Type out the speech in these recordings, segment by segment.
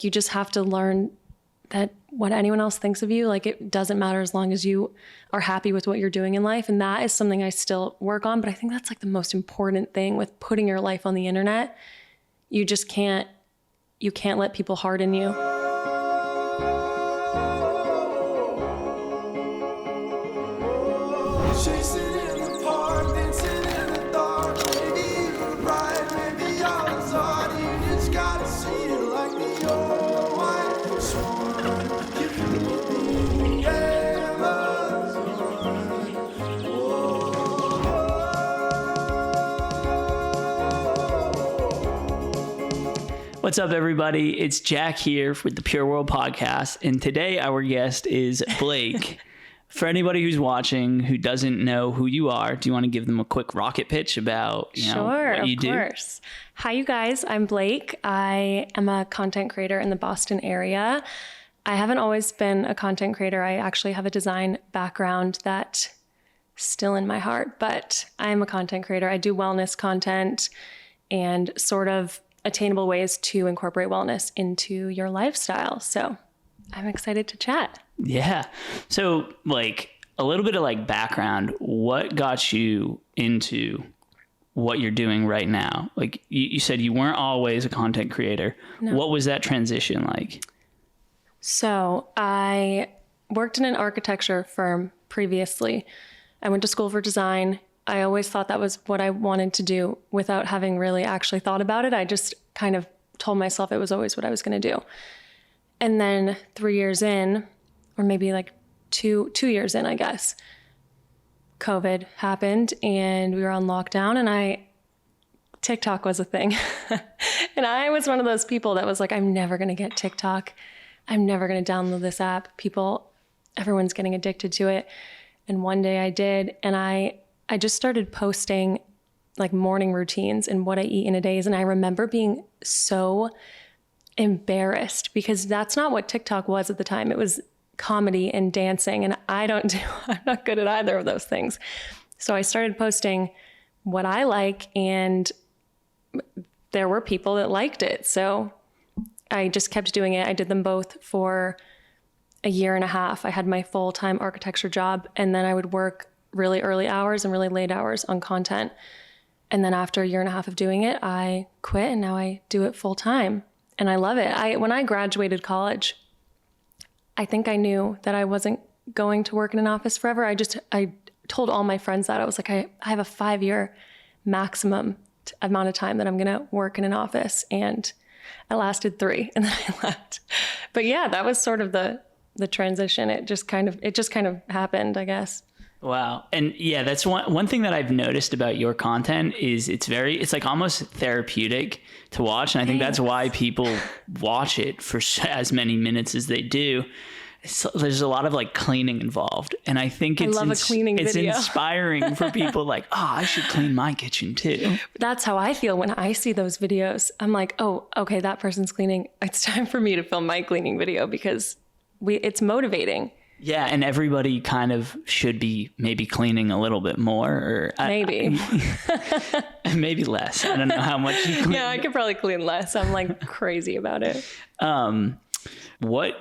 You just have to learn that what anyone else thinks of you, like, it doesn't matter as long as you are happy with what you're doing in life. And that is something I still work on. But I think that's like the most important thing with putting your life on the internet. You can't let people harden you. What's up, everybody? It's Jack here with the Pure World Podcast, and today our guest is Blake. For anybody who's watching who doesn't know who you are, do you want to give them a quick rocket pitch about what you do? Sure, of course. Hi, you guys. I'm Blake. I am a content creator in the Boston area. I haven't always been a content creator. I actually have a design background that's still in my heart, but I'm a content creator. I do wellness content and sort of attainable ways to incorporate wellness into your lifestyle. So I'm excited to chat. Yeah. So like a little bit of like background, what got you into what you're doing right now? Like you said you weren't always a content creator. No. What was that transition like? So I worked in an architecture firm previously. I went to school for design. I always thought that was what I wanted to do without having really actually thought about it. I just kind of told myself it was always what I was going to do. And then 3 years in, or maybe like two years in, I guess, COVID happened and we were on lockdown, and TikTok was a thing. And I was one of those people that was like, I'm never going to get TikTok. I'm never going to download this app. Everyone's getting addicted to it. And one day I did, and I just started posting like morning routines and what I eat in a day. And I remember being so embarrassed because that's not what TikTok was at the time. It was comedy and dancing, and I'm not good at either of those things. So I started posting what I like, and there were people that liked it. So I just kept doing it. I did them both for a year and a half. I had my full-time architecture job, and then I would work really early hours and really late hours on content. And then after a year and a half of doing it, I quit, and now I do it full time. And I love it. When I graduated college, I think I knew that I wasn't going to work in an office forever. I told all my friends that. I was like, I have a 5-year maximum amount of time that I'm going to work in an office. And I lasted 3 and then I left. But yeah, that was sort of the transition. It just kind of happened, I guess. Wow. And yeah, that's one thing that I've noticed about your content is it's like almost therapeutic to watch. And I think that's why people watch it for as many minutes as they do. There's a lot of like cleaning involved. And I think it's inspiring for people like, I should clean my kitchen too. That's how I feel when I see those videos. I'm like, oh, okay, that person's cleaning. It's time for me to film my cleaning video because it's motivating. Yeah, and everybody kind of should be maybe cleaning a little bit more, or maybe maybe less. I don't know how much you clean. Yeah, I could probably clean less. I'm like crazy about it. What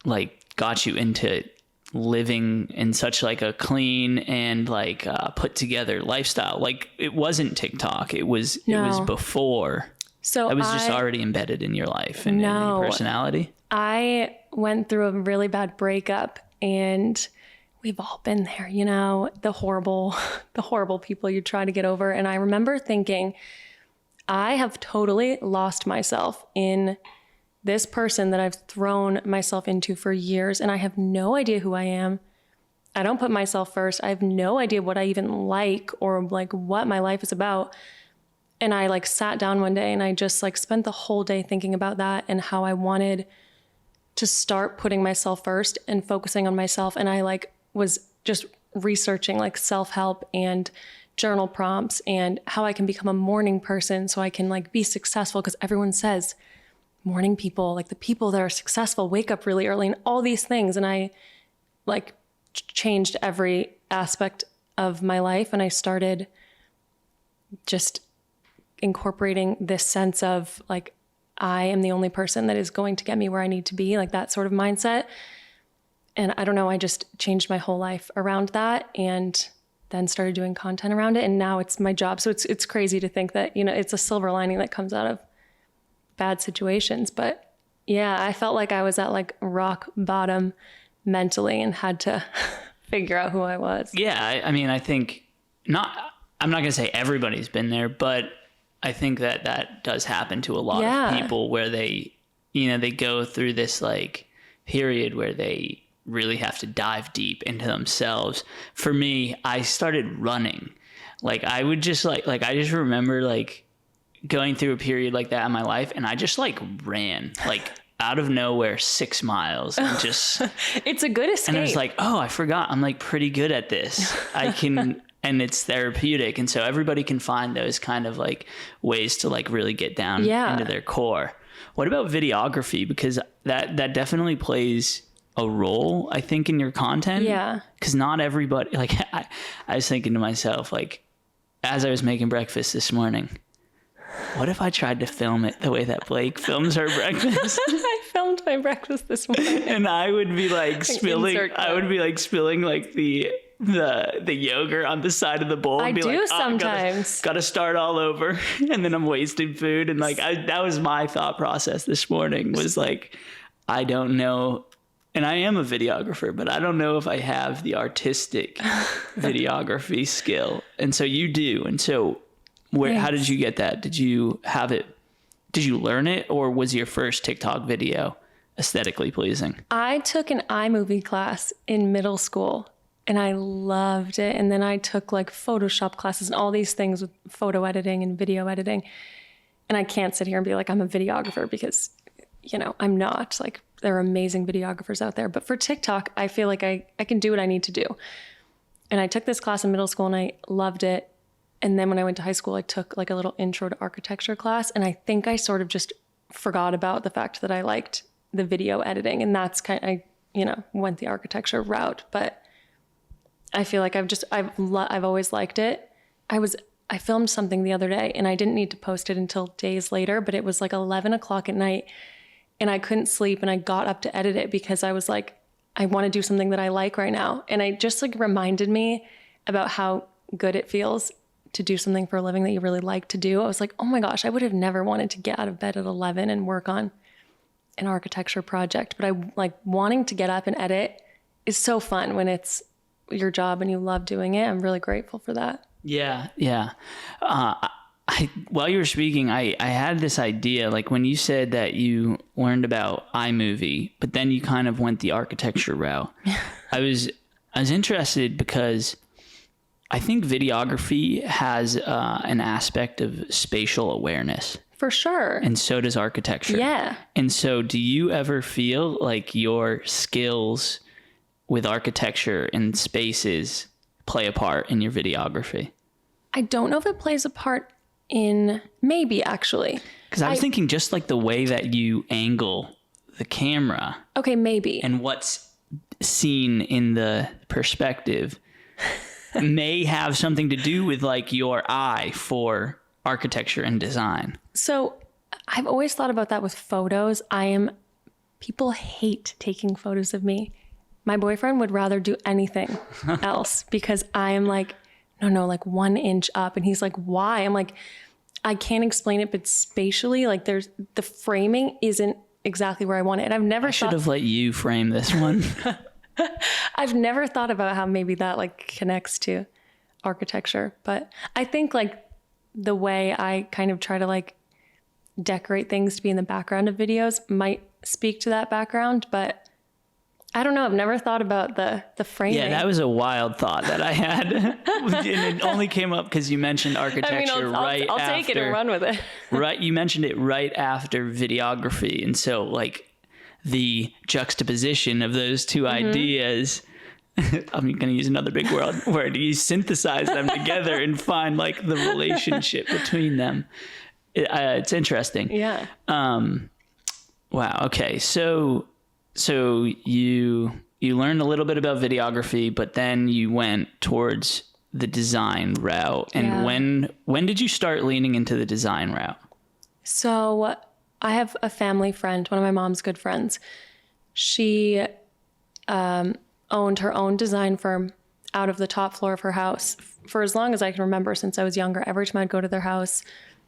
like got you into living in such like a clean and like put together lifestyle? Like it wasn't TikTok. It was before. So it was just already embedded in your life and in your personality. I went through a really bad breakup, and we've all been there, the horrible people you try to get over. And I remember thinking, I have totally lost myself in this person that I've thrown myself into for years, and I have no idea who I am. I don't put myself first. I have no idea what I even like or like what my life is about. And I like sat down one day and I just like spent the whole day thinking about that and how I wanted to start putting myself first and focusing on myself. And I like was just researching like self-help and journal prompts and how I can become a morning person so I can like be successful. Because everyone says morning people, like the people that are successful, wake up really early and all these things. And I like changed every aspect of my life. And I started just incorporating this sense of like, I am the only person that is going to get me where I need to be, like that sort of mindset. And I don't know, I just changed my whole life around that and then started doing content around it. And now it's my job. So it's crazy to think that, it's a silver lining that comes out of bad situations. But yeah, I felt like I was at like rock bottom mentally and had to figure out who I was. Yeah. I mean, I think I'm not going to say everybody's been there, but I think that does happen to a lot of people where they go through this like period where they really have to dive deep into themselves. For me, I started running. Like I would just I just remember like going through a period like that in my life, and I just like ran like out of nowhere 6 miles and just it's a good escape. And I was like, oh, I forgot I'm like pretty good at this. I can and it's therapeutic. And so everybody can find those kind of like ways to like really get down into their core. What about videography? Because that definitely plays a role, I think, in your content. Yeah. Because not everybody, like I was thinking to myself, like as I was making breakfast this morning, what if I tried to film it the way that Blake films her breakfast? I filmed my breakfast this morning. And I would be like spilling like the yogurt on the side of the bowl. I and be do like, sometimes. Gotta start all over. And then I'm wasting food. And like, that was my thought process this morning, was like, I don't know. And I am a videographer, but I don't know if I have the artistic videography skill. And so you do. And so how did you get that? Did you have it? Did you learn it, or was your first TikTok video aesthetically pleasing? I took an iMovie class in middle school and I loved it. And then I took like Photoshop classes and all these things with photo editing and video editing. And I can't sit here and be like, I'm a videographer, because, I'm not. Like, there are amazing videographers out there. But for TikTok, I feel like I can do what I need to do. And I took this class in middle school and I loved it. And then when I went to high school, I took like a little intro to architecture class. And I think I sort of just forgot about the fact that I liked the video editing. And that's I went the architecture route. But I feel like I've always liked it. I filmed something the other day and I didn't need to post it until days later, but it was like 11 o'clock at night and I couldn't sleep, and I got up to edit it because I was like, I want to do something that I like right now. And it just like reminded me about how good it feels to do something for a living that you really like to do. I was like, oh my gosh, I would have never wanted to get out of bed at 11 and work on an architecture project. But I like wanting to get up and edit is so fun when it's your job and you love doing it. I'm really grateful for that. Yeah. Yeah. While you were speaking, I had this idea, like when you said that you learned about iMovie, but then you kind of went the architecture route. I was interested because I think videography has an aspect of spatial awareness. For sure. And so does architecture. Yeah. And so do you ever feel like your skills with architecture and spaces play a part in your videography? I don't know if it plays a part in, maybe actually. Because I was thinking just like the way that you angle the camera. Okay, maybe. And what's seen in the perspective may have something to do with like your eye for architecture and design. So I've always thought about that with photos. People hate taking photos of me. My boyfriend would rather do anything else because I am like, no, like 1 inch up. And he's like, why? I'm like, I can't explain it, but spatially, like the framing isn't exactly where I want it. And I've never should have let you frame this one. I've never thought about how maybe that like connects to architecture, but I think like the way I kind of try to like decorate things to be in the background of videos might speak to that background, but I don't know. I've never thought about the framing. Yeah, that was a wild thought that I had. And it only came up because you mentioned architecture I'll take it and run with it. Right. You mentioned it right after videography. And so like the juxtaposition of those two ideas, I'm going to use another big word. You synthesize them together and find like the relationship between them. It's interesting. Yeah. Wow. Okay. So you learned a little bit about videography, but then you went towards the design route. And when did you start leaning into the design route? So I have a family friend, one of my mom's good friends. She owned her own design firm out of the top floor of her house for as long as I can remember since I was younger. Every time I'd go to their house,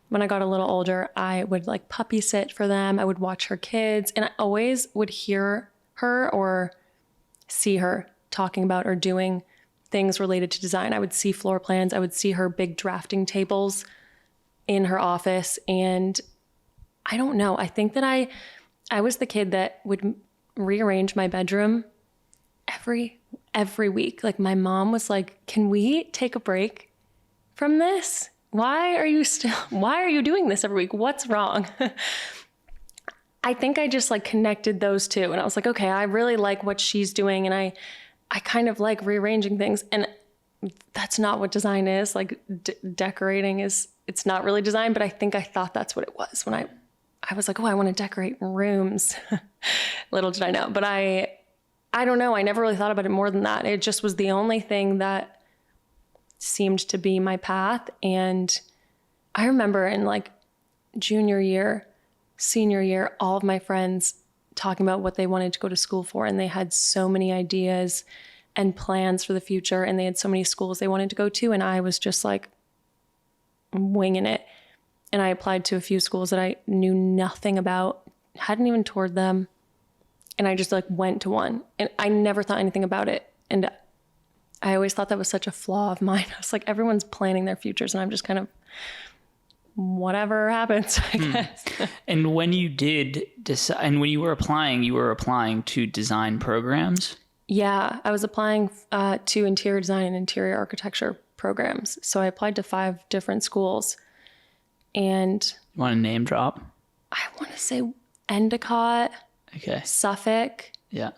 when I got a little older, I would like puppy sit for them. I would watch her kids, and I always would hear her or see her talking about or doing things related to design. I would see floor plans. I would see her big drafting tables in her office. And I don't know. I think that I was the kid that would rearrange my bedroom every week. Like my mom was like, "Can we take a break from this? Why are you doing this every week? What's wrong?" I think I just like connected those two, and I was like, okay, I really like what she's doing, and I kind of like rearranging things, and that's not what design is. Like decorating it's not really design, but I think I thought that's what it was when I was like, oh, I want to decorate rooms. Little did I know, but I don't know. I never really thought about it more than that. It just was the only thing that seemed to be my path. And I remember in like junior year, senior year, all of my friends talking about what they wanted to go to school for. And they had so many ideas and plans for the future. And they had so many schools they wanted to go to. And I was just like winging it. And I applied to a few schools that I knew nothing about, hadn't even toured them. And I just like went to one, and I never thought anything about it. And I always thought that was such a flaw of mine. I was like, everyone's planning their futures, and I'm just kind of whatever happens, I guess. And when you did decide, and when you were applying to design programs? Yeah, I was applying to interior design and interior architecture programs. So I applied to 5 different schools. And You want to name drop? I want to say Endicott, Okay. Suffolk, Yeah.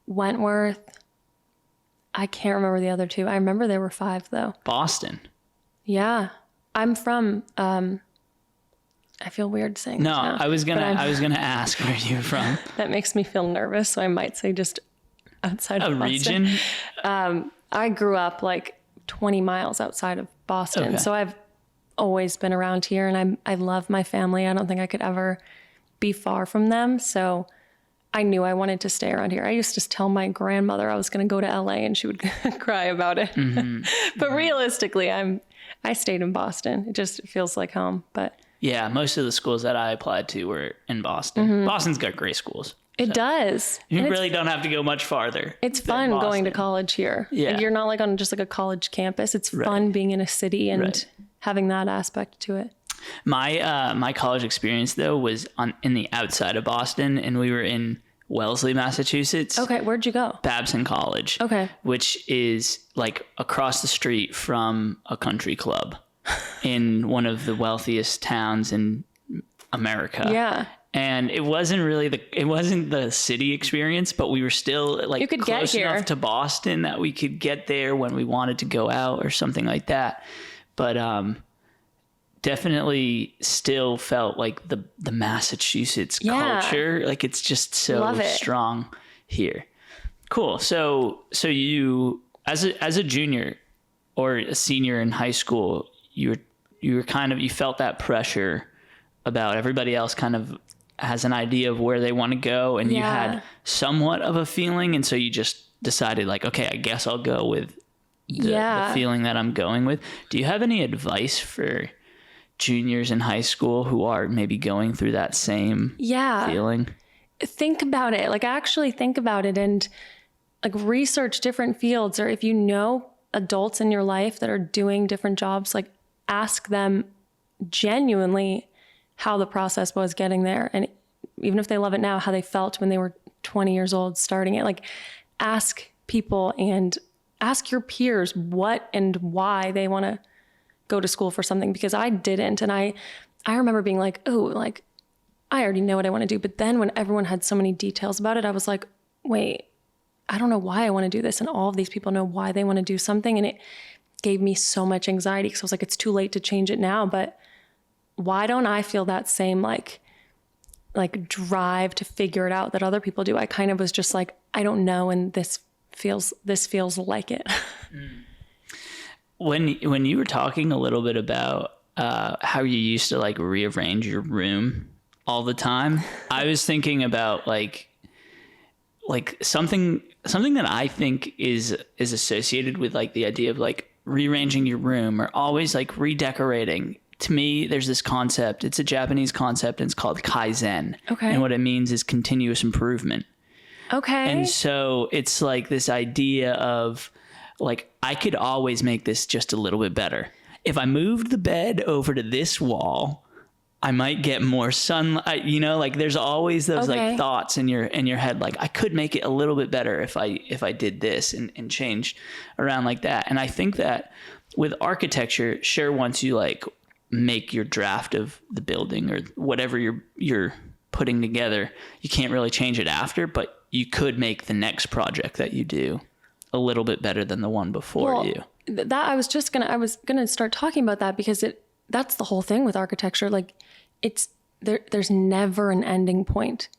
Wentworth. I can't remember the other 2. I remember there were 5 though. Boston. Yeah. I'm from, I feel weird saying No, this now, I was but gonna ask where you're from. that makes me feel nervous. So I might say just outside of A Boston. region? I grew up like 20 miles outside of Boston. Okay. So I've always been around here, and I love my family. I don't think I could ever be far from them. So I knew I wanted to stay around here. I used to tell my grandmother I was going to go to LA, and she would cry about it. But realistically, I stayed in Boston. It feels like home. But Yeah, most of the schools that I applied to were in Boston. Boston's got great schools. it does. You And really don't have to go much farther. it's than fun going to Boston. college here. Yeah. And you're not like on just like a college campus. It's fun being in a city and Right. having that aspect to it. My college experience though was in the outside of Boston, and we were in Wellesley, Massachusetts. Okay, where'd you go? Babson College. Okay. Which is like across the street from a country club in one of the wealthiest towns in America. Yeah. And it wasn't the city experience, but we were still like You could get close here. enough to Boston that we could get there when we wanted to go out or something like that. But definitely still felt like the Massachusetts Yeah. culture. Like it's just so Love it. strong here. Cool. So you as a junior or a senior in high school, you felt that pressure about everybody else kind of has an idea of where they want to go, and you Yeah. had somewhat of a feeling, and so you just decided like, okay, I guess I'll go with the feeling that I'm going with. Do you have any advice for juniors in high school who are maybe going through that same feeling? Think about it. Like actually think about it and like research different fields, or if you know adults in your life that are doing different jobs, like ask them genuinely how the process was getting there. And even if they love it now, how they felt when they were 20 years old starting it. Like ask people and ask your peers what and why they want to go to school for something, because I didn't. And I remember being like, oh, like I already know what I want to do. But then when everyone had so many details about it, I was like, wait, I don't know why I want to do this. And all of these people know why they want to do something. And it gave me so much anxiety because I was like, it's too late to change it now. But why don't I feel that same like drive to figure it out that other people do? I kind of was just like, I don't know. And this feels like it. When you were talking a little bit about how you used to like rearrange your room, all the time. I was thinking about like something that I think is associated with like the idea of like rearranging your room or always like redecorating. To me, there's this concept. It's a Japanese concept, and it's called Kaizen. Okay. And what it means is continuous improvement. Okay. And so it's like this idea of like, I could always make this just a little bit better. If I moved the bed over to this wall, I might get more sunlight, you know, like there's always those like thoughts in your head. Like I could make it a little bit better if I did this and change around like that. And I think that with architecture, sure, once you like make your draft of the building or whatever you're putting together, you can't really change it after, but you could make the next project that you do a little bit better than the one before you. That I was gonna start talking about that because that's the whole thing with architecture. Like there's never an ending point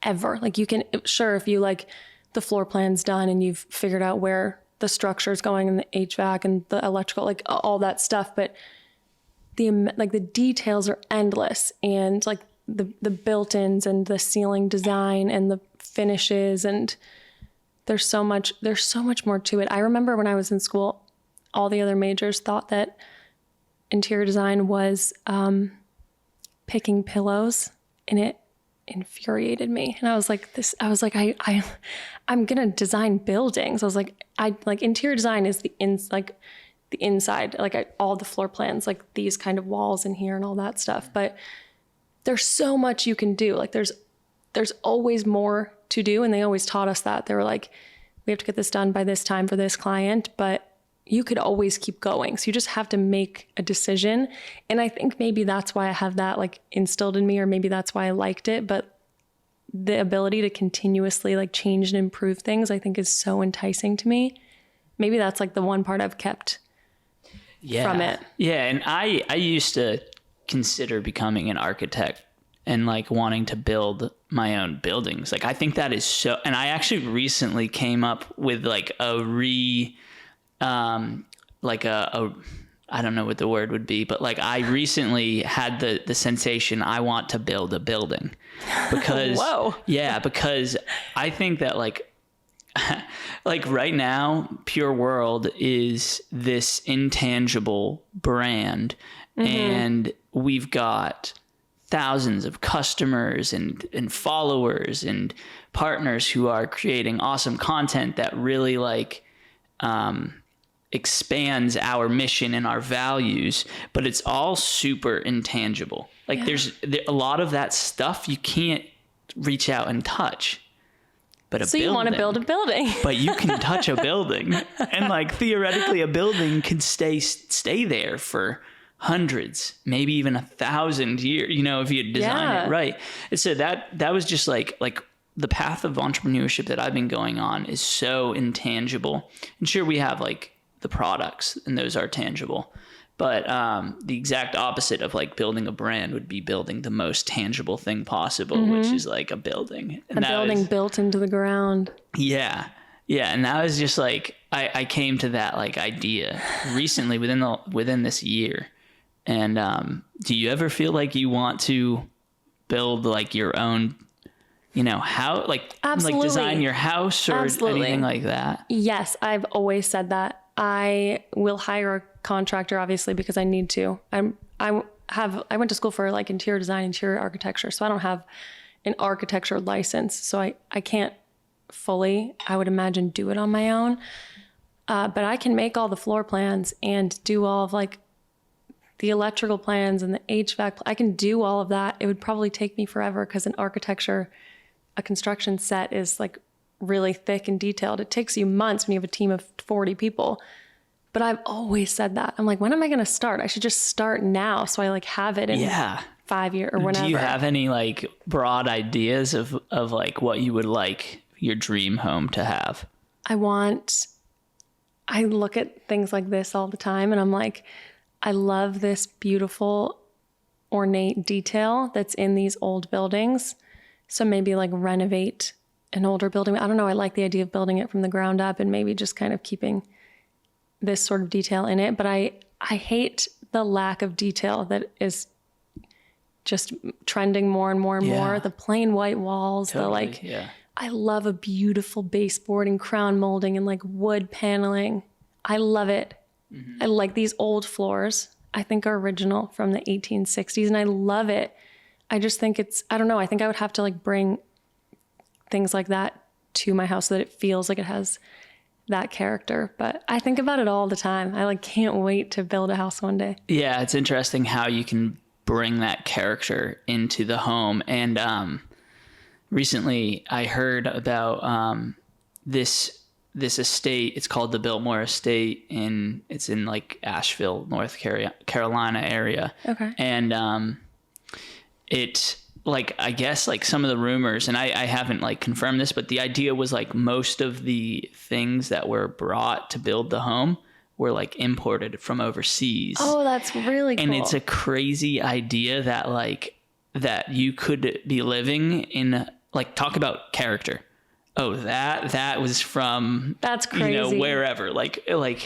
ever. Like you can, sure, if you like the floor plan's done and you've figured out where the structure is going and the HVAC and the electrical, like all that stuff, but the details are endless, and like the built-ins and the ceiling design and the finishes, and there's so much more to it. I remember when I was in school, all the other majors thought that interior design was picking pillows, and it infuriated me. And I was like, I'm gonna design buildings. I was like, interior design is the inside, like all the floor plans, like these kind of walls in here and all that stuff. But there's so much you can do. Like there's always more to do. And they always taught us that. They were like, we have to get this done by this time for this client, but you could always keep going. So you just have to make a decision. And I think maybe that's why I have that like instilled in me, or maybe that's why I liked it. But the ability to continuously like change and improve things, I think is so enticing to me. Maybe that's like the one part I've kept from it. Yeah. And I used to consider becoming an architect and like wanting to build my own buildings. Like I think that is so, and I actually recently came up with like I don't know what the word would be, but like I recently had the sensation I want to build a building because, Whoa. Yeah, because I think that like right now, Pure World is this intangible brand, and we've got thousands of customers and followers and partners who are creating awesome content that really like expands our mission and our values, but it's all super intangible. Like there's a lot of that stuff you can't reach out and touch. But so you want to build a building, but you can touch a building, and like theoretically a building can stay there for hundreds, maybe even 1,000 years, you know, if you design it right. And so that was just like the path of entrepreneurship that I've been going on is so intangible. And sure, we have like the products and those are tangible, but the exact opposite of like building a brand would be building the most tangible thing possible, which is like a building. And a building built into the ground. Yeah. Yeah. And that was just like, I came to that like idea recently within this year. And do you ever feel like you want to build like your own, you know, how like design your house or anything like that? Yes, I've always said that. I will hire a contractor, obviously, because I need to. I went to school for like interior design, interior architecture, so I don't have an architecture license, so I can't fully, I would imagine, do it on my own. But I can make all the floor plans and do all of like the electrical plans and the HVAC. I can do all of that. It would probably take me forever because a construction set is like really thick and detailed. It takes you months when you have a team of 40 people. But I've always said that. I'm like, when am I going to start? I should just start now so I like have it in 5 years or whenever. Do you have any like broad ideas of like what you would like your dream home to have? I look at things like this all the time and I'm like, I love this beautiful ornate detail that's in these old buildings. So maybe like renovate an older building. I don't know. I like the idea of building it from the ground up and maybe just kind of keeping this sort of detail in it. But I hate the lack of detail that is just trending more and more and more. The plain white walls, Totally. I love a beautiful baseboard and crown molding and like wood paneling. I love it. I like these old floors. I think are original from the 1860s, and I love it. I just think I don't know. I think I would have to like bring things like that to my house so that it feels like it has that character. But I think about it all the time. I like can't wait to build a house one day. Yeah, it's interesting how you can bring that character into the home. And recently I heard about this estate. It's called the Biltmore Estate, and it's in like Asheville, North Carolina area. Okay. And it, like, I guess like some of the rumors, and I haven't like confirmed this, but the idea was like most of the things that were brought to build the home were like imported from overseas. Oh, that's really cool. And it's a crazy idea that like that you could be living in, like, talk about character. Oh, that was from, that's crazy. You know, wherever, like you're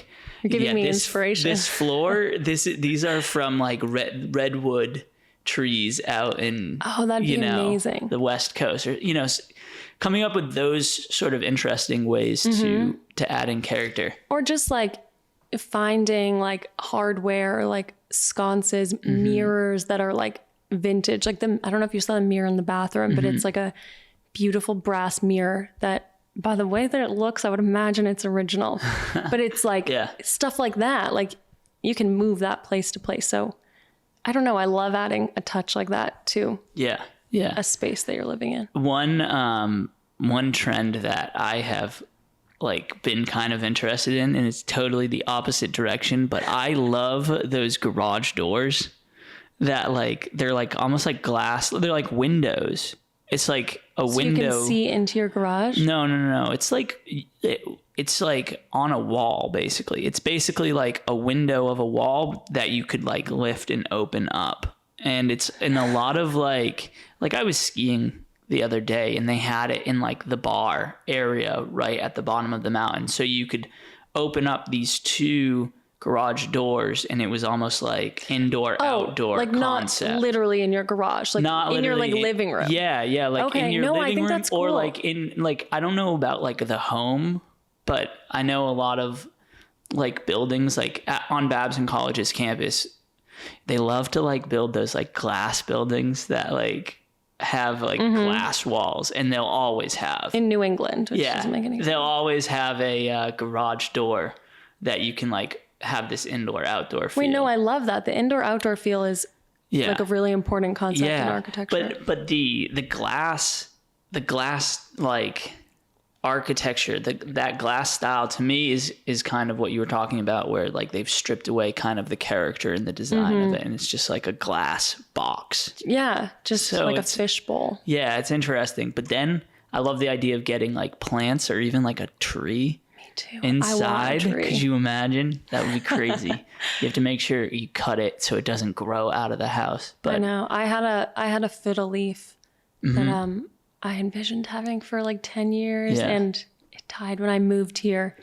giving me inspiration. This floor, these are from like redwood trees out in, that'd be amazing. The West Coast, or, you know, coming up with those sort of interesting ways to add in character. Or just like finding like hardware or like sconces, mirrors that are like vintage. Like I don't know if you saw the mirror in the bathroom, but it's like a beautiful brass mirror that, by the way that it looks, I would imagine it's original. But it's like stuff like that. Like you can move that place to place. So I don't know. I love adding a touch like that to a space that you're living in. One trend that I have like been kind of interested in, and it's totally the opposite direction, but I love those garage doors that like, they're like almost like glass. They're like windows. It's like a window. You can see into your garage? No. It's like, it's like on a wall, basically. It's basically like a window of a wall that you could like lift and open up. And it's in a lot of like I was skiing the other day, and they had it in like the bar area right at the bottom of the mountain. So you could open up these two garage doors, and it was almost like outdoor like concept. Not literally in your garage, like not in your like living room. Yeah, like in your living I think room, that's cool. or like in like, I don't know about like the home, but I know a lot of like buildings like on Babson College's campus, they love to like build those like glass buildings that like have like glass walls, and they'll always have in New England, which doesn't make any sense. They'll always have a garage door that you can like have this indoor outdoor feel. Wait, no, I love that. The indoor outdoor feel is like a really important concept in architecture. But the glass like architecture, that glass style to me is kind of what you were talking about, where like they've stripped away kind of the character and the design of it, and it's just like a glass box. Yeah, just like a fishbowl. Yeah, it's interesting. But then I love the idea of getting like plants or even like a tree. Too. Inside. Could you imagine? That would be crazy. You have to make sure you cut it so it doesn't grow out of the house. But I know. I had a fiddle leaf that I envisioned having for like 10 years, and it died when I moved here.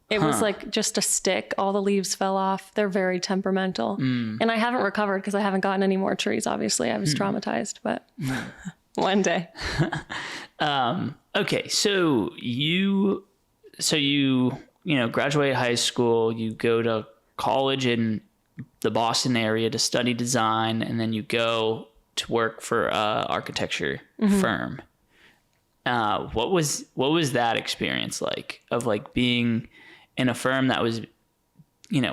It was like just a stick. All the leaves fell off. They're very temperamental. And I haven't recovered because I haven't gotten any more trees. Obviously, I was traumatized, but one day. Okay, so you graduate high school, you go to college in the Boston area to study design, and then you go to work for a architecture firm. What was that experience like, of like being in a firm that was,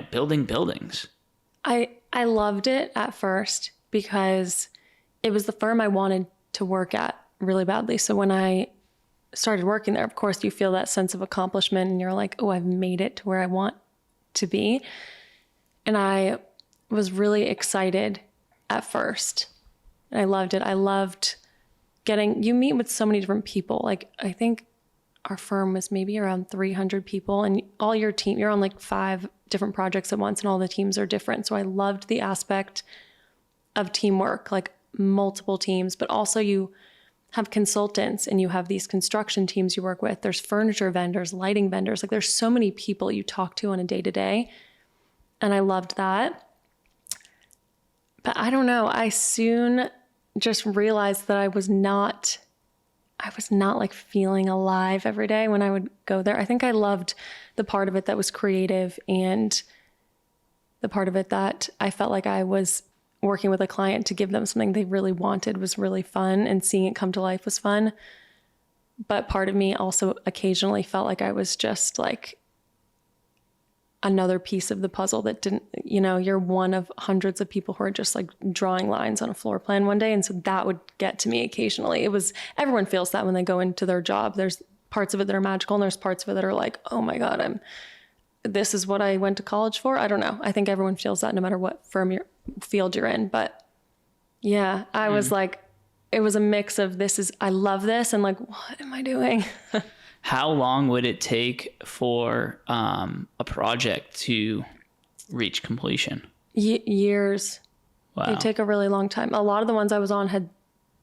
building buildings? I loved it at first because it was the firm I wanted to work at really badly. So when I started working there, of course, you feel that sense of accomplishment, and you're like, oh, I've made it to where I want to be. And I was really excited at first. And I loved it. I loved you meet with so many different people. Like, I think our firm was maybe around 300 people, and all your team, you're on like 5 different projects at once, and all the teams are different. So I loved the aspect of teamwork, like multiple teams, but also you have consultants, and you have these construction teams you work with. There's furniture vendors, lighting vendors. Like, there's so many people you talk to on a day-to-day. And I loved that. But I don't know. I soon just realized that I was not like feeling alive every day when I would go there. I think I loved the part of it that was creative, and the part of it that I felt like I was working with a client to give them something they really wanted was really fun, and seeing it come to life was fun. But part of me also occasionally felt like I was just like another piece of the puzzle that didn't, you're one of hundreds of people who are just like drawing lines on a floor plan one day. And so that would get to me occasionally. Everyone feels that when they go into their job. There's parts of it that are magical, and there's parts of it that are like, oh my God, this is what I went to college for. I don't know. I think everyone feels that no matter what field you're in. But yeah, I was like, it was a mix of I love this, and like, what am I doing? How long would it take for a project to reach completion? Years. Wow. They take a really long time. A lot of the ones I was on had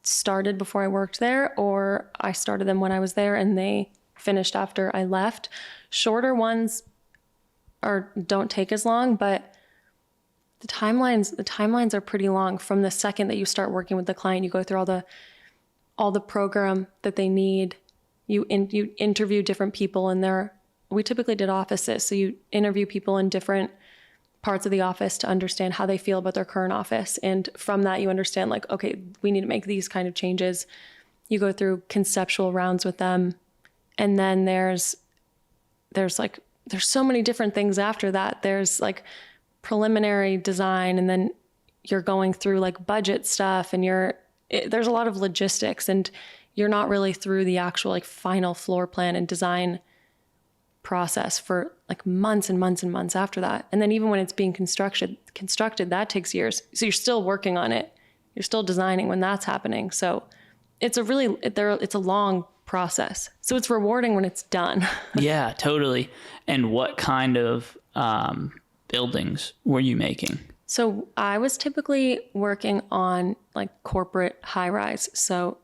started before I worked there, or I started them when I was there and they finished after I left. Shorter ones don't take as long, but the timelines are pretty long. From the second that you start working with the client, you go through all the program that they need. You interview different people we typically did offices. So you interview people in different parts of the office to understand how they feel about their current office. And from that, you understand like, okay, we need to make these kind of changes. You go through conceptual rounds with them. And then there's so many different things after that. There's like preliminary design, and then you're going through like budget stuff, and there's a lot of logistics, and you're not really through the actual like final floor plan and design process for like months and months and months after that. And then even when it's being constructed, that takes years. So you're still working on it. You're still designing when that's happening. So it's a long process. So it's rewarding when it's done. Yeah, totally. And what kind of buildings were you making? So I was typically working on like corporate high rise. So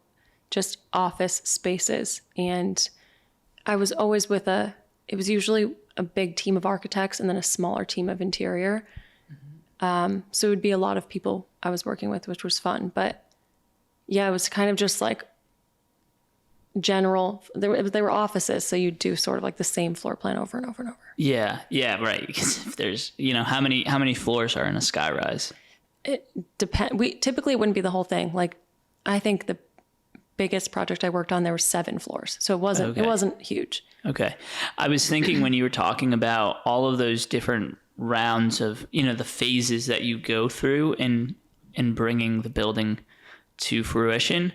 just office spaces. And I was always it was usually a big team of architects and then a smaller team of interior. So it would be a lot of people I was working with, which was fun. But yeah, it was kind of just like general, they were offices. So you'd do sort of like the same floor plan over and over and over. Yeah, right. Because if there's, how many floors are in a skyrise? It depends. Typically it wouldn't be the whole thing. Like I think the biggest project I worked on, there were 7 floors. So it wasn't huge. Okay. I was thinking when you were talking about all of those different rounds of, the phases that you go through in bringing the building to fruition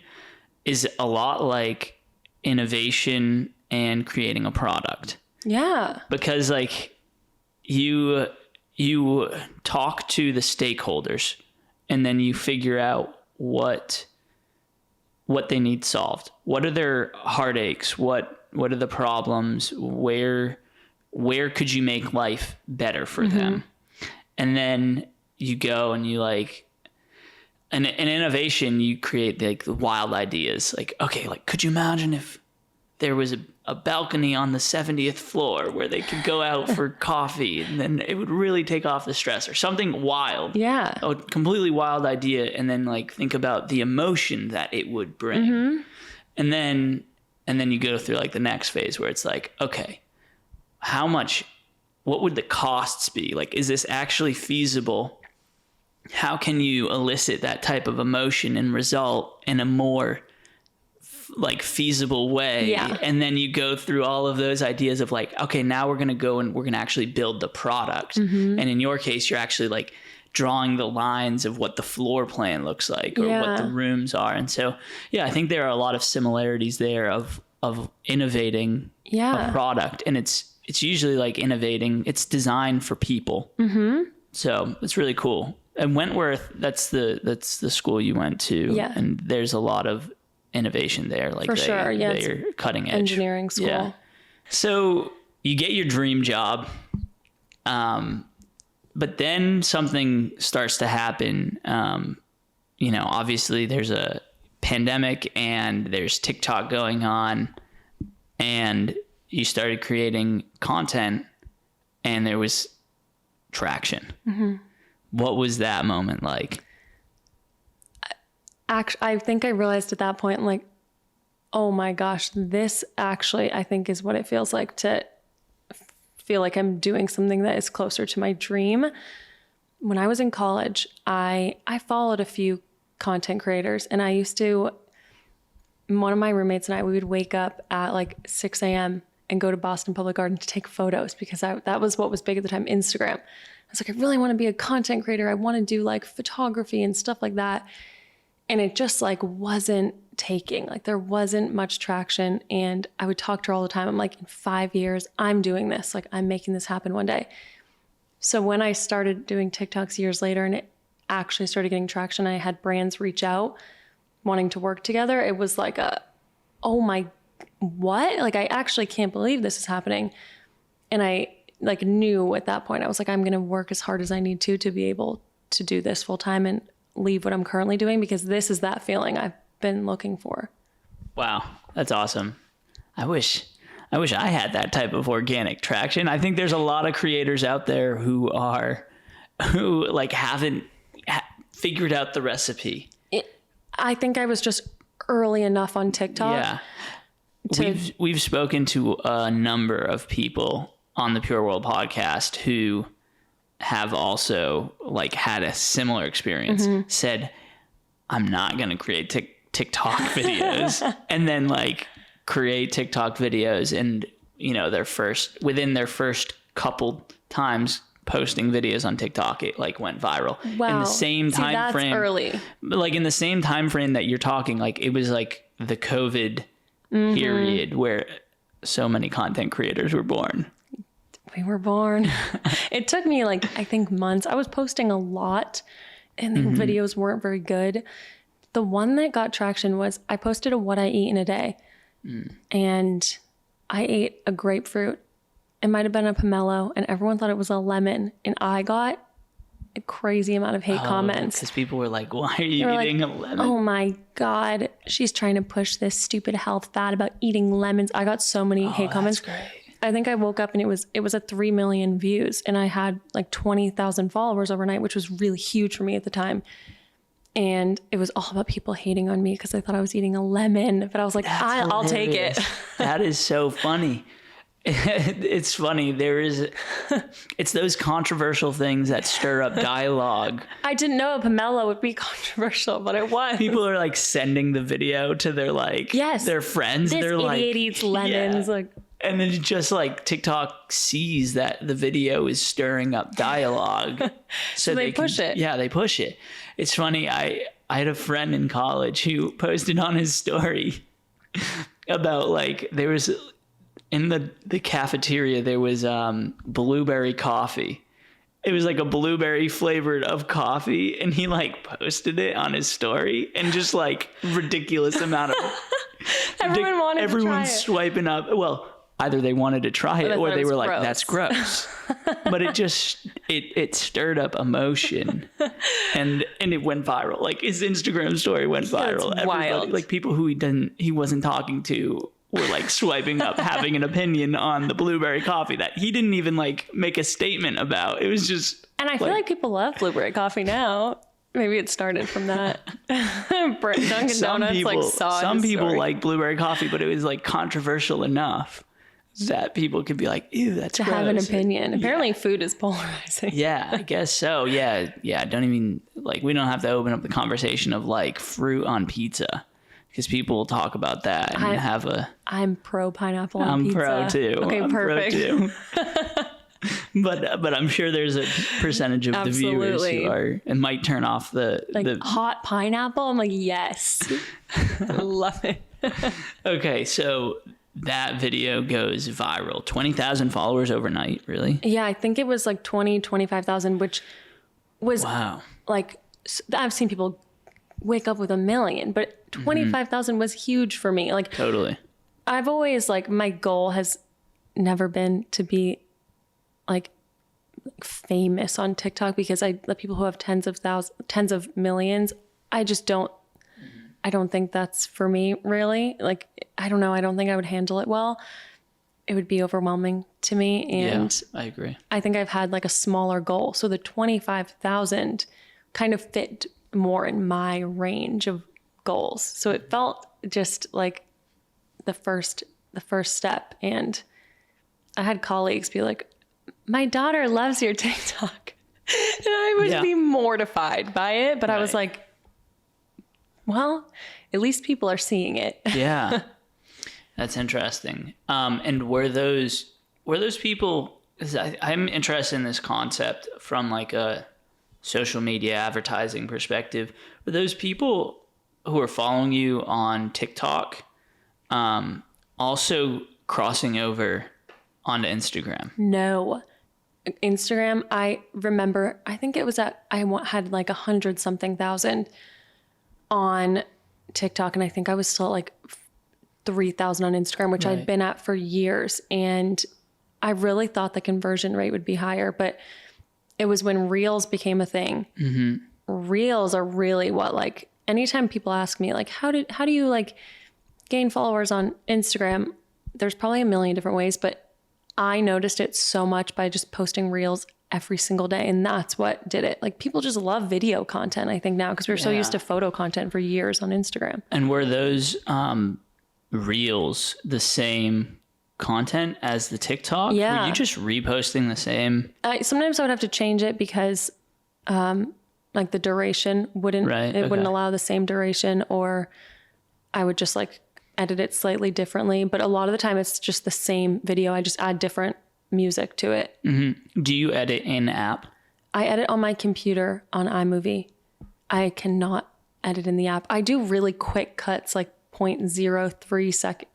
is a lot like innovation and creating a product. Yeah. Because like you talk to the stakeholders, and then you figure out what they need solved. What are their heartaches? What are the problems? Where could you make life better for them? And then you go and you like, an innovation, you create like the wild ideas. Like, okay, like could you imagine if there was a balcony on the 70th floor where they could go out for coffee, and then it would really take off the stress, or something wild. Yeah. A completely wild idea. And then like think about the emotion that it would bring. And then you go through like the next phase where it's like, okay, what would the costs be? Like, is this actually feasible? How can you elicit that type of emotion and result in a more like feasible way? Yeah. And then you go through all of those ideas of like, okay, now we're going to go and we're going to actually build the product. And in your case, you're actually like drawing the lines of what the floor plan looks like, or what the rooms are. And so, yeah, I think there are a lot of similarities there of innovating a product. And it's usually like innovating, it's designed for people. So it's really cool. And Wentworth, that's the school you went to. Yeah. And there's a lot of innovation there. Like they're cutting edge. Engineering school. Yeah. So you get your dream job. But then something starts to happen. Obviously there's a pandemic and there's TikTok going on, and you started creating content and there was traction. What was that moment like? I think I realized at that point, like, oh my gosh, this actually, I think, is what it feels like to feel like I'm doing something that is closer to my dream. When I was in college, I followed a few content creators, and I used to, one of my roommates and I, we would wake up at like 6 a.m. and go to Boston Public Garden to take photos, because that was what was big at the time, Instagram. I was like, I really want to be a content creator. I want to do like photography and stuff like that. And it just like wasn't taking, like there wasn't much traction. And I would talk to her all the time. I'm like, in 5 years, I'm doing this. Like, I'm making this happen one day. So when I started doing TikToks years later and it actually started getting traction, I had brands reach out wanting to work together. It was like oh my, what? Like, I actually can't believe this is happening. And I like knew at that point, I was like, I'm going to work as hard as I need to be able to do this full time and leave what I'm currently doing, because this is that feeling I've been looking for. Wow. That's awesome. I wish I had that type of organic traction. I think there's a lot of creators out there who like haven't figured out the recipe. I think I was just early enough on TikTok. Yeah. We've spoken to a number of people on the Pure World podcast who have also like had a similar experience, said, I'm not going to create TikTok videos and then like create TikTok videos. And, you know, within their first couple times posting videos on TikTok, it like went viral. Wow. In the same time frame, early. Like in the same time frame that you're talking, like it was like the COVID period where so many content creators were born. We were born. It took me like, I think months. I was posting a lot and the videos weren't very good. The one that got traction was I posted a what I eat in a day. And I ate a grapefruit. It might have been a pomelo, and everyone thought it was a lemon. And I got a crazy amount of hate comments. Because people were like, why are you eating a lemon? Oh my God, she's trying to push this stupid health fad about eating lemons. I got so many hate comments. That's great. I think I woke up and it was at 3 million views, and I had like 20,000 followers overnight, which was really huge for me at the time. And it was all about people hating on me because I thought I was eating a lemon, but I was like, I'll take it. That is so funny. It's funny. It's those controversial things that stir up dialogue. I didn't know a pomelo would be controversial, but it was. People are like sending the video to their their friends. This They're idiot like, eats lemons. Yeah. Like, and then just like TikTok sees that the video is stirring up dialogue. So they push it. Yeah, they push it. It's funny. I had a friend in college who posted on his story about like, there was in the cafeteria, there was blueberry coffee. It was like a blueberry flavored of coffee, and he like posted it on his story, and just like ridiculous amount of everyone's swiping up. Well, either they wanted to try it or they were like, that's gross. But it stirred up emotion, and it went viral. Like his Instagram story went viral. That's wild. Like people who he wasn't talking to were like swiping up, having an opinion on the blueberry coffee that he didn't even like make a statement about. It was just. And I feel like people love blueberry coffee now. Maybe it started from that. Dunkin' Donuts like saw some his people story. like blueberry coffee, but it was like controversial enough that people could be like, ew, that's to gross. have an opinion. Apparently food is polarizing. Yeah, I guess so. Yeah. Don't even like, we don't have to open up the conversation of like fruit on pizza, because people will talk about that and I'm pro pineapple on pizza. I'm pro too. Okay, I'm perfect. Pro too. But I'm sure there's a percentage of the viewers who are and might turn off the hot pineapple. I'm like, yes. I love it. Okay, so that video goes viral. 20,000 followers overnight, really? Yeah, I think it was like 25,000, which was like, I've seen people wake up with 1 million, but 25,000 was huge for me. Like, totally. I've always like, my goal has never been to be like famous on TikTok, because the people who have tens of millions, I don't think that's for me, really. Like, I don't know. I don't think I would handle it well. It would be overwhelming to me. And yeah, I agree. I think I've had like a smaller goal. So the 25,000 kind of fit more in my range of goals. So it felt just like the first step. And I had colleagues be like, my daughter loves your TikTok. And I would be mortified by it. But I was like, well, at least people are seeing it. Yeah. That's interesting. And were those people, 'cause I'm interested in this concept from like a social media advertising perspective. Were those people who are following you on TikTok also crossing over onto Instagram? No. Instagram, I remember, I think it was I had like 100-something thousand on TikTok, and I think I was still at like 3,000 on Instagram, which I'd been at for years. And I really thought the conversion rate would be higher, but it was when Reels became a thing. Mm-hmm. Reels are really what, like, anytime people ask me, like, how do you like gain followers on Instagram? There's probably a million different ways, but I noticed it so much by just posting Reels every single day. And that's what did it. Like, people just love video content, I think, now, because we're so used to photo content for years on Instagram. And were those Reels the same content as the TikTok? Yeah. Were you just reposting the same? Sometimes I would have to change it because like the duration wouldn't allow the same duration, or I would just like edit it slightly differently. But a lot of the time it's just the same video. I just add different music to it. Mm-hmm. Do you edit in app? I edit on my computer on iMovie. I cannot edit in the app. I do really quick cuts, like 0.03 second,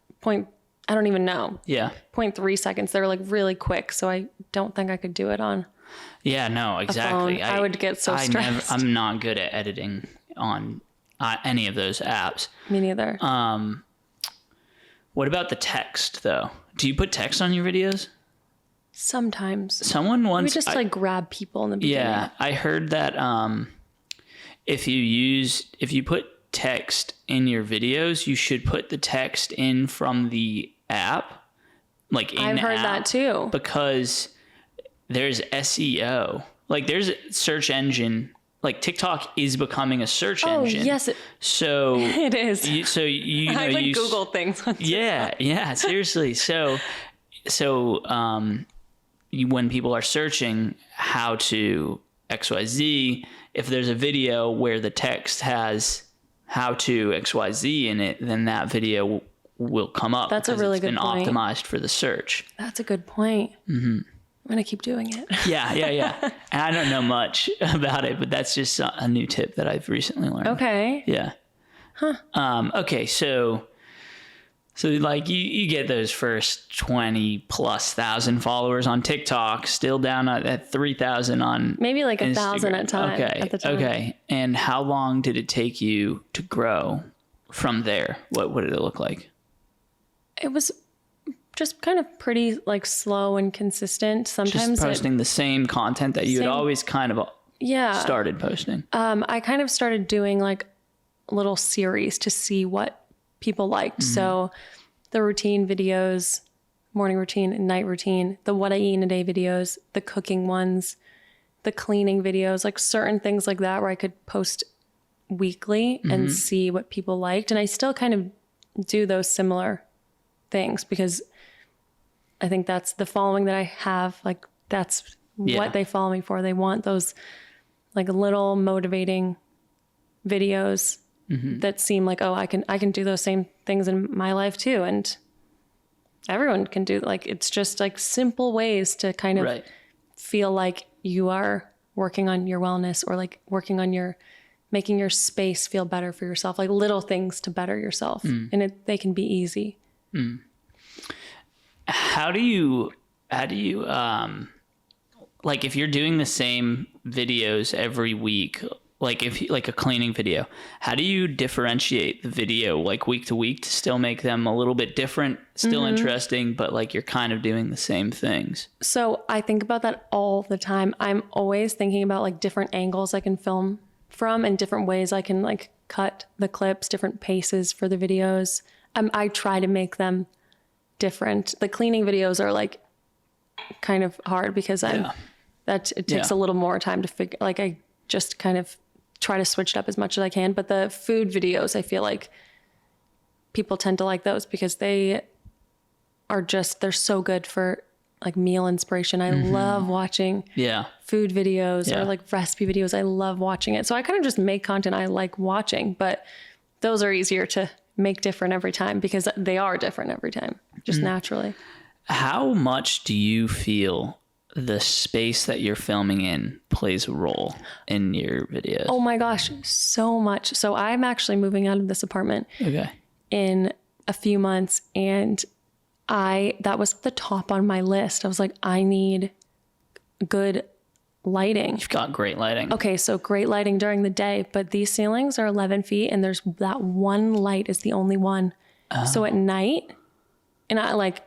I don't even know. Yeah. 0.3 seconds. They're like really quick. So I don't think I could do it on. Yeah, no, exactly. I would get so stressed. I'm not good at editing on any of those apps. Me neither. What about the text though? Do you put text on your videos? Sometimes. Someone once... We just like grab people in the beginning. Yeah, I heard that if you put text in your videos, you should put the text in from the app, like in I've heard that too. Because there's SEO. Like there's a search engine. Like TikTok is becoming a search engine. Oh, yes. So it is. I like Google things. Yeah, seriously. So when people are searching how to XYZ, if there's a video where the text has how to XYZ in it, then that video will come up. That's a really good point. It's been optimized for the search. That's a good point. Mm-hmm. I'm going to keep doing it. Yeah. And I don't know much about it, but that's just a new tip that I've recently learned. Okay. Yeah. Huh. Okay. So like you get those first 20,000+ followers on TikTok, still down at 3,000 on maybe like Instagram. 1,000 at the time. Okay. And how long did it take you to grow from there? What did it look like? It was just kind of pretty like slow and consistent. Sometimes just posting the same content that you had always kind of started posting. I kind of started doing like little series to see what people liked. Mm-hmm. So the routine videos, morning routine and night routine, the what I eat in a day videos, the cooking ones, the cleaning videos, like certain things like that where I could post weekly and see what people liked. And I still kind of do those similar things because I think that's the following that I have. Like that's what they follow me for. They want those like little motivating videos that seem like, oh, I can do those same things in my life too. And everyone can do, like, it's just like simple ways to kind of feel like you are working on your wellness or like working on making your space feel better for yourself, like little things to better yourself. And they can be easy. How do you like if you're doing the same videos every week, like a cleaning video, how do you differentiate the video like week to week to still make them a little bit different, still interesting, but like you're kind of doing the same things? So I think about that all the time. I'm always thinking about like different angles I can film from and different ways I can like cut the clips, different paces for the videos. I try to make them different. The cleaning videos are like kind of hard because it takes a little more time to figure, like I just kind of try to switch it up as much as I can. But the food videos, I feel like people tend to like those because they're so good for like meal inspiration. I love watching food videos or like recipe videos. I love watching it. So I kind of just make content I like watching, but those are easier to make different every time because they are different every time, just naturally. How much do you feel the space that you're filming in plays a role in your videos? Oh my gosh, so much. So I'm actually moving out of this apartment in a few months, and that was the top on my list. I was like, I need good lighting. You've got great lighting. Okay, so great lighting during the day, but these ceilings are 11 feet and there's that one light is the only one. So at night, and I like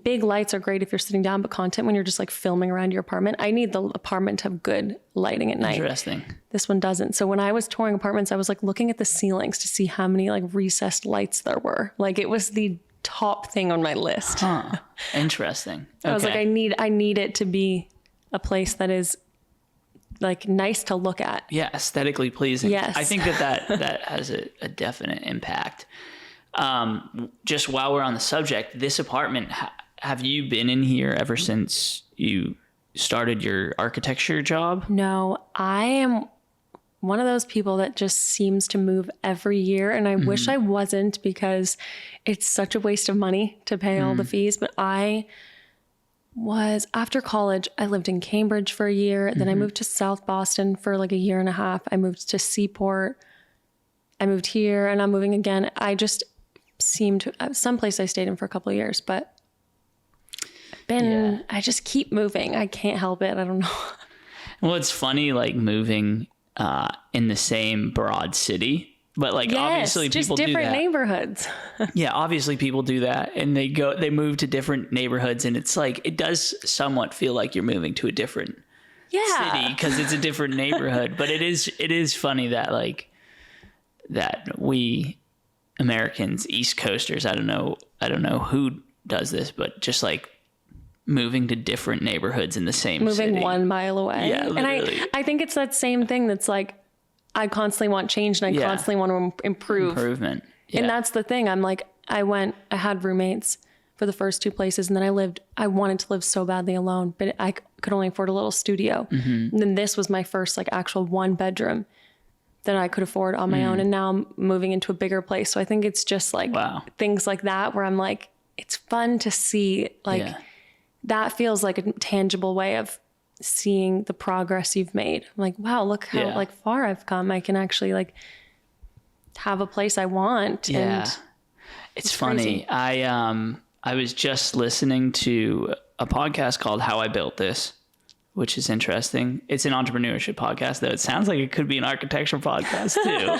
big lights are great if you're sitting down, but content when you're just like filming around your apartment, I need the apartment to have good lighting at night. Interesting. This one doesn't. So when I was touring apartments, I was like looking at the ceilings to see how many like recessed lights there were. Like it was the top thing on my list. Interesting. I was like, I need it to be a place that is like nice to look at. Yeah, aesthetically pleasing. Yes. I think that has a definite impact. Just while we're on the subject, this apartment, have you been in here ever since you started your architecture job? No, I am one of those people that just seems to move every year. And I wish I wasn't because it's such a waste of money to pay all the fees. But after college, I lived in Cambridge for a year. Then I moved to South Boston for like a year and a half. I moved to Seaport. I moved here and I'm moving again. I just seemed to, someplace I stayed in for a couple of years, but I just keep moving. I can't help it. I don't know. Well, it's funny, like moving in the same broad city, but like obviously just people do that. different neighborhoods. Yeah, obviously people do that, and they move to different neighborhoods, and it's like it does somewhat feel like you're moving to a different city because it's a different neighborhood. But it is funny that like that we Americans, East Coasters, I don't know who does this, but just like moving to different neighborhoods in the same city. Moving 1 mile away. Yeah, literally. And I think it's that same thing that's like, I constantly want change and I constantly want to improve. Improvement. Yeah. And that's the thing. I'm like, I had roommates for the first 2 places, and then I wanted to live so badly alone, but I could only afford a little studio. And then this was my first like actual 1 bedroom that I could afford on my own. And now I'm moving into a bigger place. So I think it's just like things like that where I'm like, it's fun to see like that feels like a tangible way of seeing the progress you've made. I'm like, wow, look how like far I've come. I can actually like have a place I want. Yeah. And it's funny. Crazy. I was just listening to a podcast called How I Built This, which is interesting. It's an entrepreneurship podcast, though. It sounds like it could be an architecture podcast too.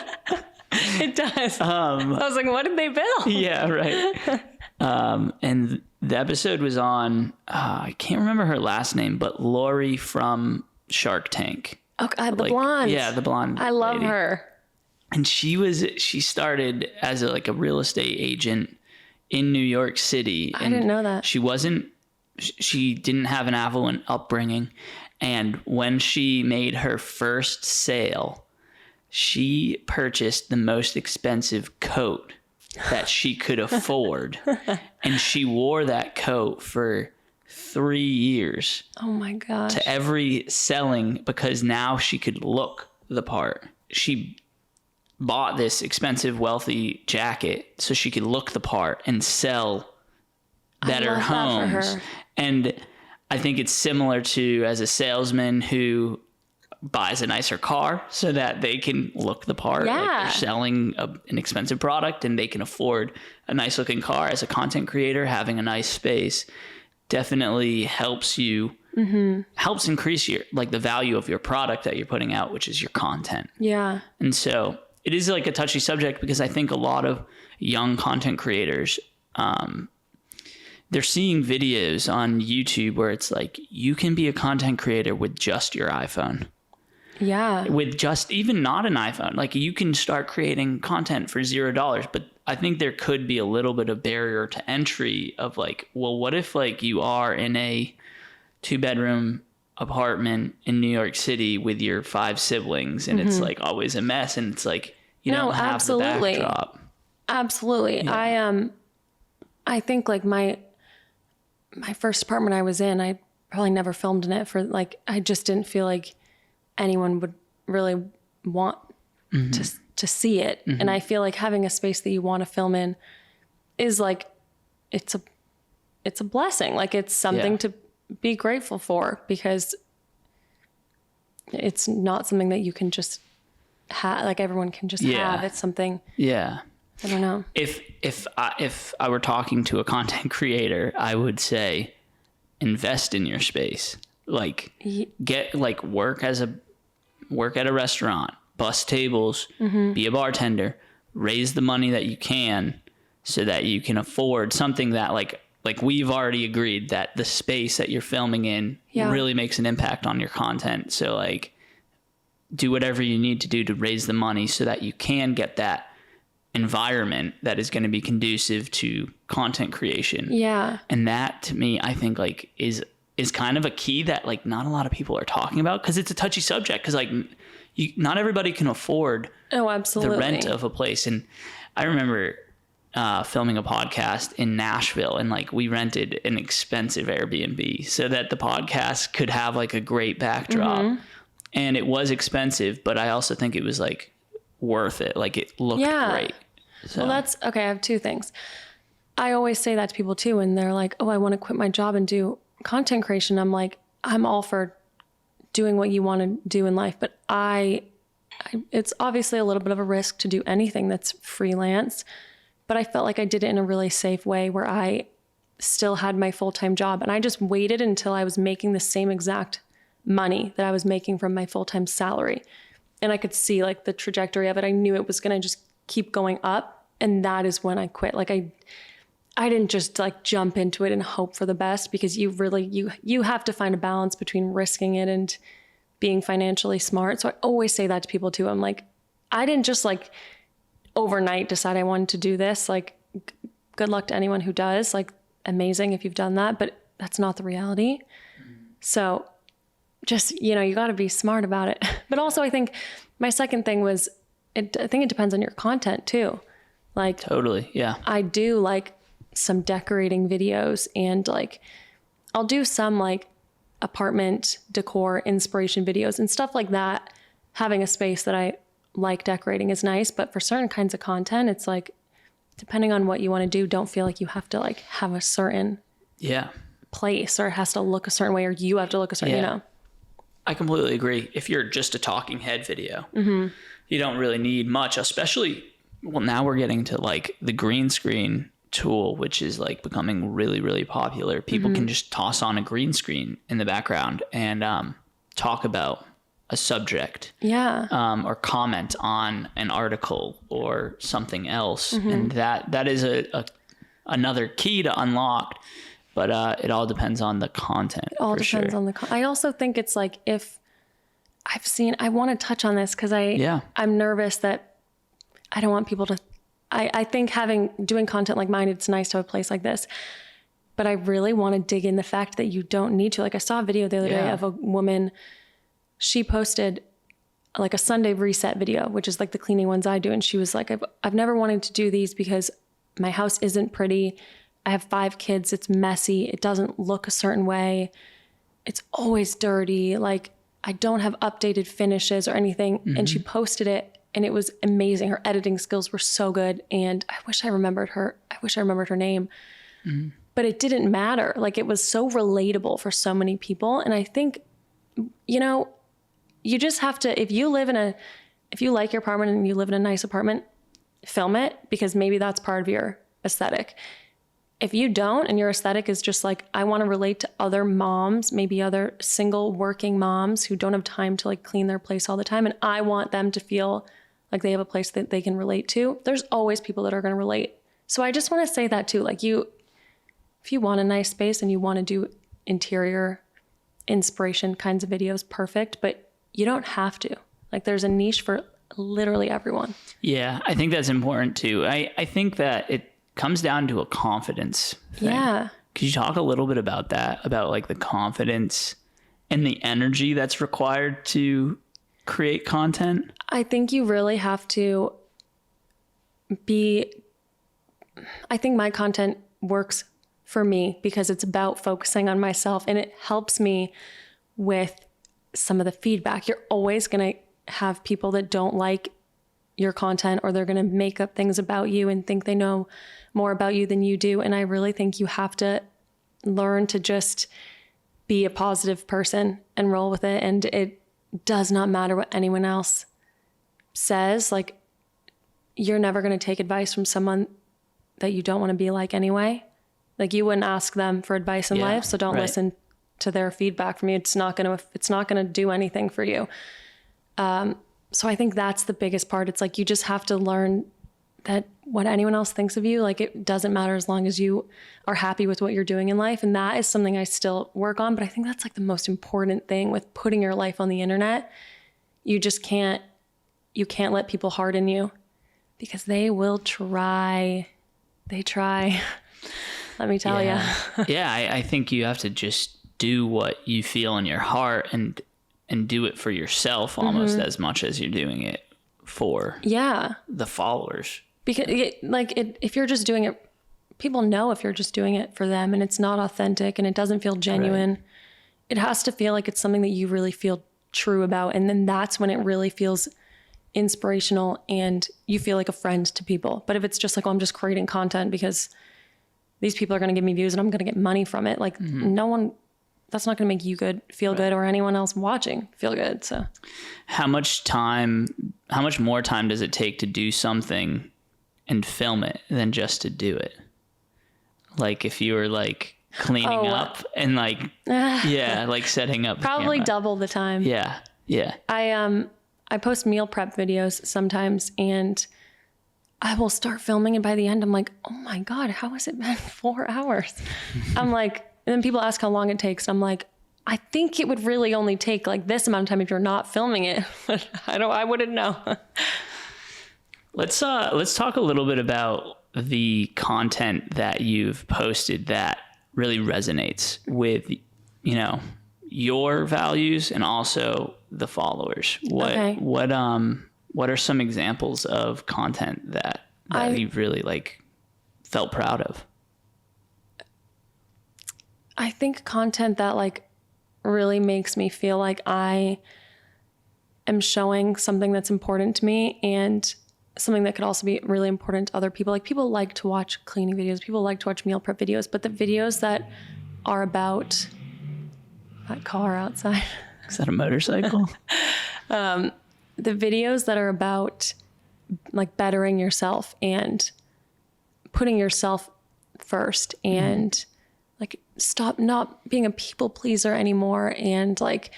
It does. I was like, what did they build? Yeah, right. And the episode was on, I can't remember her last name, but Lori from Shark Tank. Okay, the blonde. Yeah, the blonde. I love her. And she started as a real estate agent in New York City. I didn't know that. She didn't have an affluent upbringing. And when she made her first sale, she purchased the most expensive coat that she could afford. And she wore that coat for 3 years. Oh my gosh. To every selling, because now she could look the part. She bought this expensive, wealthy jacket so she could look the part and sell better homes. That for her. And I think it's similar to as a salesman who buys a nicer car so that they can look the part. Yeah. Like they're selling an expensive product and they can afford a nice looking car. As a content creator, having a nice space definitely helps you, helps increase your the value of your product that you're putting out, which is your content. Yeah. And so it is like a touchy subject because I think a lot of young content creators, they're seeing videos on YouTube where it's like, you can be a content creator with just your iPhone. Yeah. With just even not an iPhone. Like you can start creating content for $0, but I think there could be a little bit of barrier to entry of like, well, what if like you are in a 2-bedroom apartment in New York City with your 5 siblings and it's like always a mess and it's like you don't have absolutely. the backdrop. Absolutely. Yeah. I think like my first apartment I was in, I probably never filmed in it for like, I just didn't feel like anyone would really want to see it. And I feel like having a space that you want to film in is like, it's a blessing. Like it's something to be grateful for, because it's not something that you can just have, like everyone can just have. It's something. Yeah. I don't know. If I were talking to a content creator, I would say invest in your space. Like get like work at a restaurant, bus tables, be a bartender, raise the money that you can so that you can afford something that like we've already agreed that the space that you're filming in really makes an impact on your content. So like do whatever you need to do to raise the money so that you can get that environment that is going to be conducive to content creation. Yeah. And that to me, I think like is kind of a key that like not a lot of people are talking about, because it's a touchy subject, because like not everybody can afford absolutely the rent of a place. And I remember filming a podcast in Nashville, and like we rented an expensive Airbnb so that the podcast could have like a great backdrop. And it was expensive, but I also think it was like worth it. Like it looked great. So. Well, that's okay. I have 2 things. I always say that to people too, and they're like, "Oh, I want to quit my job and do content creation." I'm like, I'm all for doing what you want to do in life, but it's obviously a little bit of a risk to do anything that's freelance, but I felt like I did it in a really safe way where I still had my full-time job, and I just waited until I was making the same exact money that I was making from my full-time salary. And I could see like the trajectory of it. I knew it was going to just keep going up. And that is when I quit. Like I didn't just like jump into it and hope for the best, because you really, you have to find a balance between risking it and being financially smart. So I always say that to people too. I'm like, I didn't just like overnight decide I wanted to do this. Like good luck to anyone who does. Like amazing if you've done that, but that's not the reality. So just, you got to be smart about it. But also I think my second thing was, I think it depends on your content too. Like totally. Yeah. I do like some decorating videos, and like, I'll do some like apartment decor inspiration videos and stuff like that. Having a space that I like decorating is nice, but for certain kinds of content, it's like, depending on what you want to do, don't feel like you have to like have a certain place, or it has to look a certain way, or you have to look a certain, I completely agree. If you're just a talking head video, you don't really need much, especially, well, now we're getting to like the green screen tool, which is like becoming really, really popular. People can just toss on a green screen in the background and talk about a subject, or comment on an article or something else. And that is another key to unlock. But it all depends on the content. It all depends on the content. I also think it's like, if I want to touch on this because I'm nervous that I don't want people to, I think doing content like mine, it's nice to have a place like this, but I really want to dig in the fact that you don't need to. Like I saw a video the other day of a woman, she posted like a Sunday reset video, which is like the cleaning ones I do. And she was like, I've never wanted to do these because my house isn't pretty. I have 5 kids. It's messy. It doesn't look a certain way. It's always dirty. Like I don't have updated finishes or anything. And she posted it and it was amazing. Her editing skills were so good. And I wish I remembered her name, but it didn't matter. Like it was so relatable for so many people. And I think, you just have to, if you like your apartment and you live in a nice apartment, film it, because maybe that's part of your aesthetic. If you don't, and your aesthetic is just like, I want to relate to other moms, maybe other single working moms who don't have time to like clean their place all the time, and I want them to feel like they have a place that they can relate to, there's always people that are going to relate. So I just want to say that too. Like if you want a nice space and you want to do interior inspiration kinds of videos, perfect, but you don't have to. Like there's a niche for literally everyone. Yeah, I think that's important too. I think that it comes down to a confidence thing. Yeah. Could you talk a little bit about that, about like the confidence and the energy that's required to create content? I think you really have to I think my content works for me because it's about focusing on myself, and it helps me with some of the feedback. You're always going to have people that don't like your content, or they're going to make up things about you and think they know more about you than you do. And I really think you have to learn to just be a positive person and roll with it. And it does not matter what anyone else says. Like, you're never going to take advice from someone that you don't want to be like anyway. Like, you wouldn't ask them for advice in life, so don't listen to their feedback from you. It's not going to do anything for you. So I think that's the biggest part. It's like, you just have to learn that what anyone else thinks of you, like, it doesn't matter as long as you are happy with what you're doing in life. And that is something I still work on. But I think that's like the most important thing with putting your life on the internet. You can't let people harden you, because they will try. They try. Let me tell you. Yeah, I think you have to just do what you feel in your heart and do it for yourself almost as much as you're doing it for the followers. Because if you're just doing it, people know if you're just doing it for them and it's not authentic and it doesn't feel genuine. Right. It has to feel like it's something that you really feel true about. And then that's when it really feels inspirational and you feel like a friend to people. But if it's just like, oh, I'm just creating content because these people are going to give me views and I'm going to get money from it, like that's not going to make you feel good, or anyone else watching feel good. So how much more time does it take to do something and film it than just to do it? Like, if you were like cleaning up and like, like setting up probably double the time. Yeah. I post meal prep videos sometimes, and I will start filming, and by the end I'm like, oh my God, how has it been 4 hours? I'm like, and then people ask how long it takes. And I'm like, I think it would really only take like this amount of time if you're not filming it. But I wouldn't know. Let's talk a little bit about the content that you've posted that really resonates with, your values and also the followers. What are some examples of content that you've really like felt proud of? I think content that like really makes me feel like I am showing something that's important to me, and something that could also be really important to other people. Like, people like to watch cleaning videos, people like to watch meal prep videos, but the videos that are about that car outside. Is that a motorcycle? The videos that are about like bettering yourself and putting yourself first, and like stop not being a people pleaser anymore, and like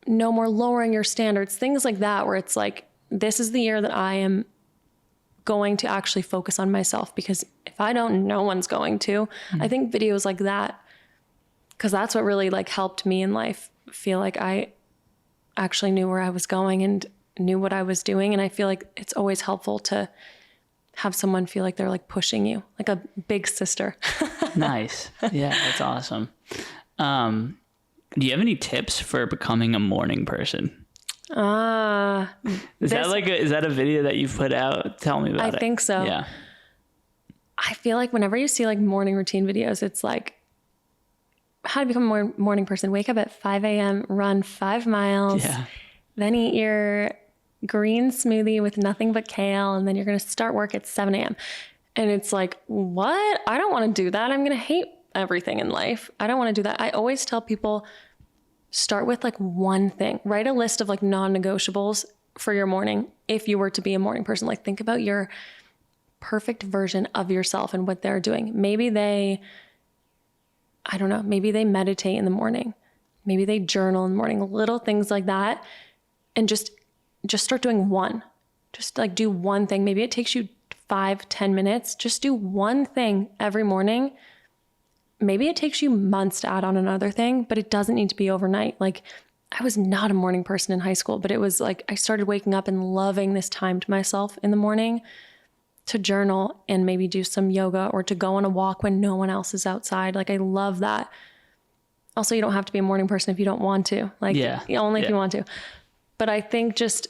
no more lowering your standards, things like that, where it's like, this is the year that I am going to actually focus on myself, because if I don't, no one's going to. I think videos like that, because that's what really like helped me in life feel like I actually knew where I was going and knew what I was doing. And I feel like it's always helpful to have someone feel like they're like pushing you, like a big sister. Nice. Yeah, that's awesome. Do you have any tips for becoming a morning person? Is that a video that you've put out? Tell me about it. I think so. Yeah. I feel like whenever you see like morning routine videos, it's like, how to become a morning person. Wake up at 5 a.m., run 5 miles, then eat your green smoothie with nothing but kale, and then you're going to start work at 7 a.m. And it's like, what? I don't want to do that. I'm going to hate everything in life. I don't want to do that. I always tell people, start with like one thing. Write a list of like non-negotiables for your morning. If you were to be a morning person, like think about your perfect version of yourself and what they're doing. Maybe they meditate in the morning. Maybe they journal in the morning, little things like that. And just start doing one. Just like do one thing. Maybe it takes you 5-10 minutes. Just do one thing every morning. Maybe it takes you months to add on another thing, but it doesn't need to be overnight. Like, I was not a morning person in high school, but it was like I started waking up and loving this time to myself in the morning to journal and maybe do some yoga or to go on a walk when no one else is outside. Like, I love that. Also, you don't have to be a morning person if you don't want to. Like, only if you want to. But I think just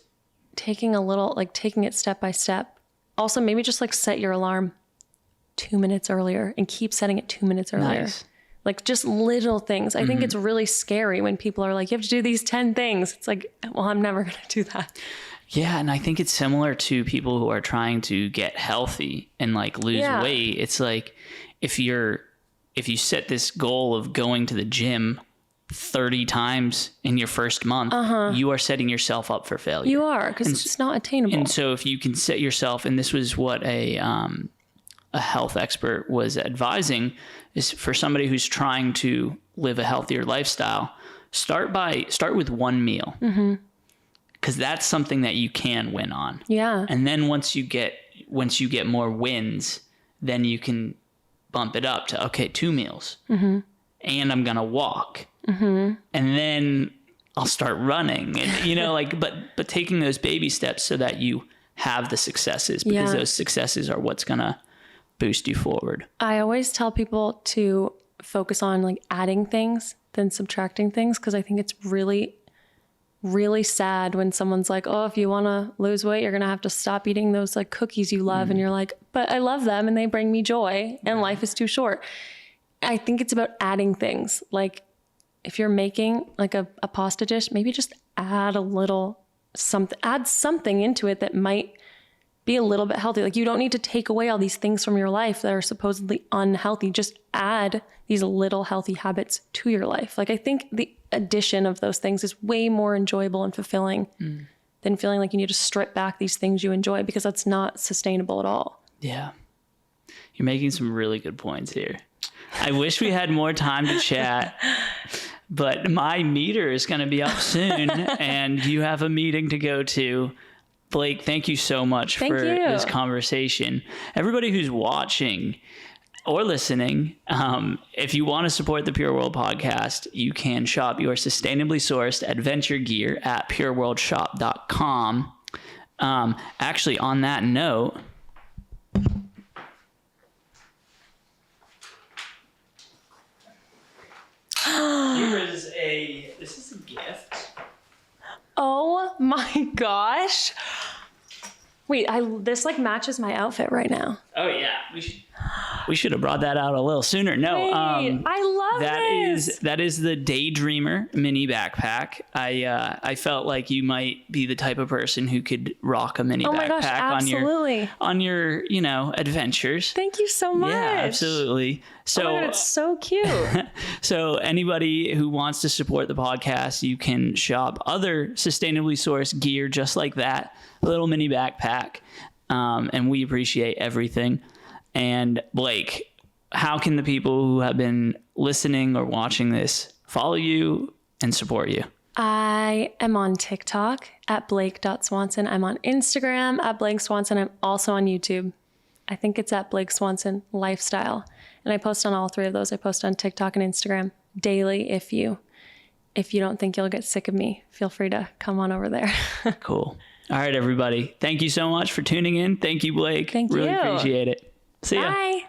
taking it step by step. Also, maybe just like set your alarm 2 minutes earlier and keep setting it 2 minutes earlier. Nice. Like just little things. I think it's really scary when people are like, you have to do these 10 things. It's like, well, I'm never going to do that. Yeah, and I think it's similar to people who are trying to get healthy and like lose weight. It's like if you set this goal of going to the gym 30 times in your first month, you are setting yourself up for failure. You are, because it's not attainable. And so if you can set yourself, and this was what a health expert was advising, is for somebody who's trying to live a healthier lifestyle, start with one meal. Because that's something that you can win on. Yeah. And then once you get more wins, then you can bump it up to, okay, 2 meals. And I'm going to walk. And then I'll start running. And, but taking those baby steps so that you have the successes, because those successes are what's going to boost you forward. I always tell people to focus on like adding things than subtracting things, because I think it's really sad when someone's like, oh, if you want to lose weight, you're going to have to stop eating those like cookies you love. And you're like, but I love them and they bring me joy and life is too short. I think it's about adding things. Like if you're making like a pasta dish, maybe just add something into it that might be a little bit healthy. Like you don't need to take away all these things from your life that are supposedly unhealthy. Just add these little healthy habits to your life. Like I think the addition of those things is way more enjoyable and fulfilling than feeling like you need to strip back these things you enjoy, because that's not sustainable at all. Yeah. You're making some really good points here. I wish we had more time to chat, but my meter is going to be up soon and you have a meeting to go to. Blake, thank you so much for this conversation. Everybody who's watching or listening, if you want to support the Pure World podcast, you can shop your sustainably sourced adventure gear at pureworldshop.com. Actually, on that note, this is a gift. Oh my gosh. Wait, this like matches my outfit right now. Oh yeah, we should have brought that out a little sooner. No, wait, I love this. That is the Daydreamer mini backpack. I felt like you might be the type of person who could rock a mini backpack gosh, absolutely. on your adventures. Thank you so much. Yeah, absolutely. So oh my God, it's so cute. So anybody who wants to support the podcast, you can shop other sustainably sourced gear just like that, a little mini backpack. And we appreciate everything. And Blake, how can the people who have been listening or watching this follow you and support you? I am on TikTok at blake.swanson. I'm on Instagram at Blake Swanson. I'm also on YouTube. I think it's at Blake Swanson Lifestyle. And I post on all 3 of those. I post on TikTok and Instagram daily. If you don't think you'll get sick of me, feel free to come on over there. Cool. All right, everybody. Thank you so much for tuning in. Thank you, Blake. Thank you. Really appreciate it. See ya. Bye.